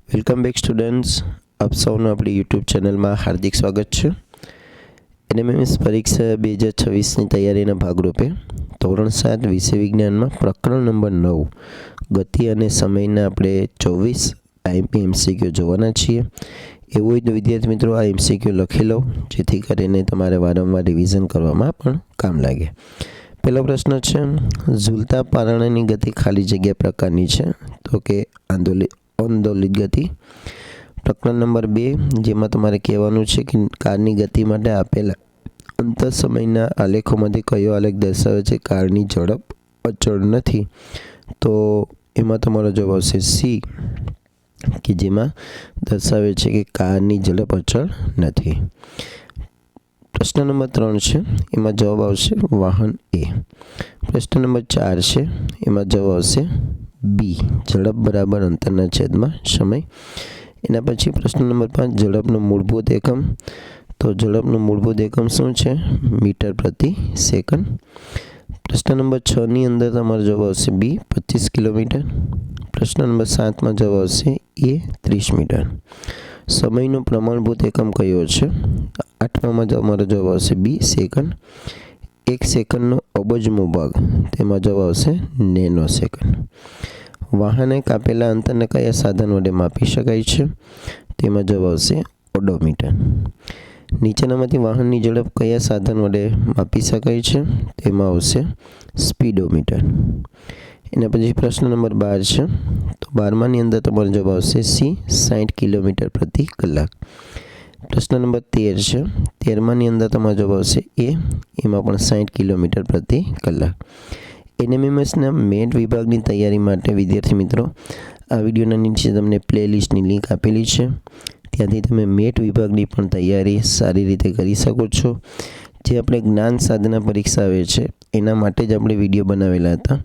Welcome back students, આપ સૌનું આપણી યુટ્યુબ ચેનલમાં હાર્દિક સ્વાગત છે। એનએમએમએસ પરીક્ષા 2026ની તૈયારીના ભાગરૂપે ધોરણ 7 વિષય વિજ્ઞાનમાં પ્રકરણ નંબર 9 ગતિ અને સમયના આપણે 24 આઈએમપી એમસીક્યુ જોવાના છીએ। એવું હોય તો વિદ્યાર્થી મિત્રો આ એમસીક્યુ લખી લો, જેથી કરીને તમારે વારંવાર રિવિઝન કરવામાં પણ કામ લાગે। પહેલો પ્રશ્ન છે, ઝૂલતા પારણાની ગતિ ખાલી જગ્યા પ્રકારની છે, તો કે આંદોલિત ગતિ। પ્રકરણ નંબર 2 જેમાં તમારે કહેવાનું છે કે કારની ગતિ માટે આપેલા અંતર સમયના આલેખોમાંથી કયો આલેખ દર્શાવે છે કારની ઝડપ અચળ નથી, તો એમાં તમારો જવાબ આવશે સી, કે જેમાં દર્શાવે છે કે કારની ઝડપ અચળ નથી। પ્રશ્ન નંબર 3 છે, એમાં જવાબ આવશે વાહન એ। પ્રશ્ન નંબર 4 છે, એમાં જવાબ આવશે બી, ઝડપ બરાબર અંતરના છેદમાં સમય। એના પછી પ્રશ્ન નંબર 5, ઝડપનો મૂળભૂત એકમ, તો ઝડપનો મૂળભૂત એકમ શું છે? મીટર પ્રતિ સેકન્ડ। પ્રશ્ન નંબર 6 ની અંદર તમારો જવાબ આવશે બી, 25 કિલોમીટર। પ્રશ્ન નંબર 7માં જવાબ આવશે એ, 30 મીટર। સમયનો પ્રમાણભૂત એકમ કયો છે? 8માં તમારો જવાબ આવશે બી, સેકન્ડ। 1 સેકન્ડનો અબજમો ભાગ, તેમાં જવાબ આવશે નેનો સેકન્ડ। વાહને કાપેલા અંતરને કયા સાધન વડે માપી શકાય છે? તેમાં જવાબ આવશે ઓડોમીટર। નીચેનામાંથી વાહનની ઝડપ કયા સાધન વડે માપી શકાય છે? તેમાં આવશે સ્પીડોમીટર। એના પછી પ્રશ્ન નંબર 12 છે, તો 12માની અંદર તમારો જવાબ આવશે સી, 60 કિલોમીટર પ્રતિ કલાક। પ્રશ્ન નંબર 13 છે, 13માની અંદર તમારો જવાબ આવશે એ, એમાં પણ 60 કિલોમીટર પ્રતિ કલાક। એનએમએમએસના મેટ વિભાગની તૈયારી માટે વિદ્યાર્થી મિત્રો આ વિડીયોના નીચે તમને પ્લેલિસ્ટની લિંક આપેલી છે, ત્યાંથી તમે મેટ વિભાગની પણ તૈયારી સારી રીતે કરી શકો છો। જે આપણે જ્ઞાન સાધના પરીક્ષા આવે છે એના માટે જ આપણે વિડીયો બનાવેલા હતા,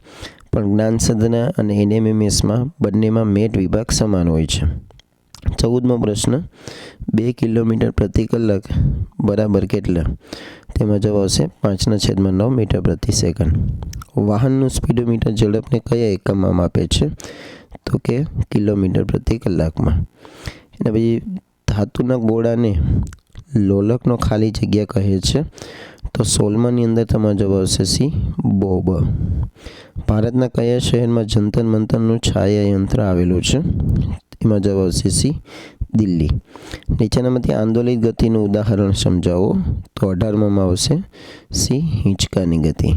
પણ જ્ઞાન સાધના અને એનએમએમએસમાં બંનેમાં મેટ વિભાગ સમાન હોય છે। 14મો પ્રશ્ન, 2 કિલોમીટર પ્રતિ કલાક બરાબર કેટલા? તેમાં જવાબ આવશે 5/9 મીટર પ્રતિ સેકન્ડ। વાહનનું સ્પીડોમીટર ઝડપને કયા એકમમાં માપે છે? તો કે કિલોમીટર પ્રતિ કલાકમાં। એના પછી ધાતુના ગોળાને લોલકનો ખાલી જગ્યા કહે છે, તો 16માની અંદર તમારો જવાબ આવશે સી, બોબ। ભારતના કયા શહેરમાં જંતર મંતરનું છાયાયંત્ર આવેલું છે? એમાં જવાબ આવશે સી, દિલ્હી। નીચેનામાંથી આંદોલિત ગતિનું ઉદાહરણ સમજાવો, તો 18માં આવશે સી, હિંચકાની ગતિ।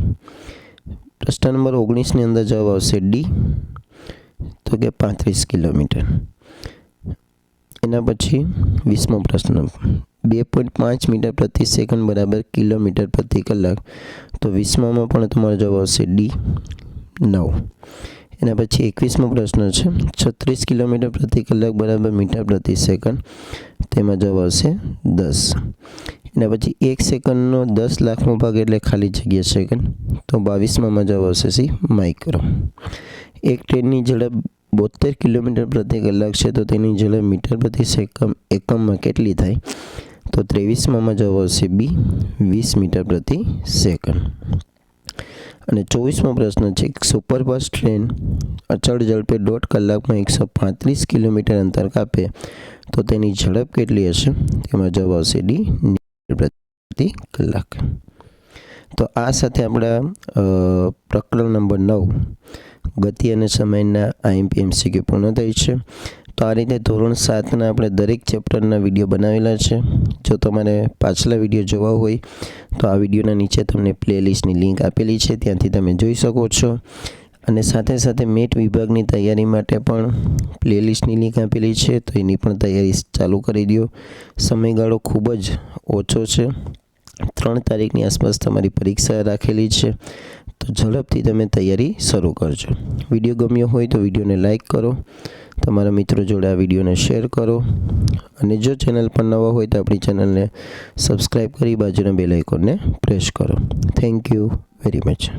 પ્રશ્ન નંબર 19ની અંદર જવાબ આવશે ડી, તો કે 35 કિલોમીટર। એના પછી 20મો પ્રશ્ન, 2.5 મીટર પ્રતિ સેકન્ડ બરાબર કિલોમીટર પ્રતિ કલાક, તો 20માં પણ તમારો જવાબ આવશે ડી, 9। એના પછી 21મો પ્રશ્ન છે, 36 કિલોમીટર પ્રતિ કલાક બરાબર મીટર પ્રતિ સેકન્ડ, તેમાં જવાબ આવશે 10। એના પછી 1 સેકન્ડનો 10 લાખમો ભાગ એટલે ખાલી જગ્યા સેકન્ડ, તો 22માં જવાબ આવશે સી, માઇક્રો। એક ટ્રેનની ઝડપ 72 કિલોમીટર પ્રતિ કલાક છે, તો તેની ઝડપ મીટર પ્રતિ એકમમાં કેટલી થાય? તો 23માં જવાબ આવશે બી, 20 મીટર પ્રતિ સેકન્ડ। અને 24મો પ્રશ્ન છે, સુપરફાસ્ટ ટ્રેન અચળ ઝડપે 1.5 કલાકમાં 135 કિલોમીટર અંતર કાપે તો તેની ઝડપ કેટલી હશે? તેમાં જવાબ આવશે ડી, મીટર પ્રતિ કલાક। તો આ સાથે આપણા પ્રકરણ નંબર 9 ગતિ અને સમયના આઈએમપી એમસીક્યુ પૂર્ણ થઈ છે। તો આ રીતે ધોરણ 7ના આપણે દરેક ચેપ્ટરના વિડીયો બનાવેલા છે। જો તમારે પાછલા વિડીયો જોવા હોય તો આ વિડીયોના નીચે તમને પ્લેલિસ્ટની લિંક આપેલી છે, ત્યાંથી તમે જોઈ શકો છો। અને સાથે સાથે મેટ વિભાગની તૈયારી માટે પણ પ્લેલિસ્ટની લિંક આપેલી છે, તો એની પણ તૈયારી ચાલુ કરી દો। સમયગાળો ખૂબ જ ઓછો છે, 3 તારીખની આસપાસ તમારી પરીક્ષા રાખેલી છે, તો ઝડપથી તમે તૈયારી શરૂ કરજો। વિડીયો ગમ્યો હોય તો વિડીયોને લાઈક કરો, તમારા મિત્રો જોડે આ વિડીયોને શેર કરો, અને જો ચેનલ પર નવા હોય તો આપણી ચેનલને સબસ્ક્રાઈબ કરી બાજુના બેલ આઇકોનને પ્રેસ કરો। Thank you very much.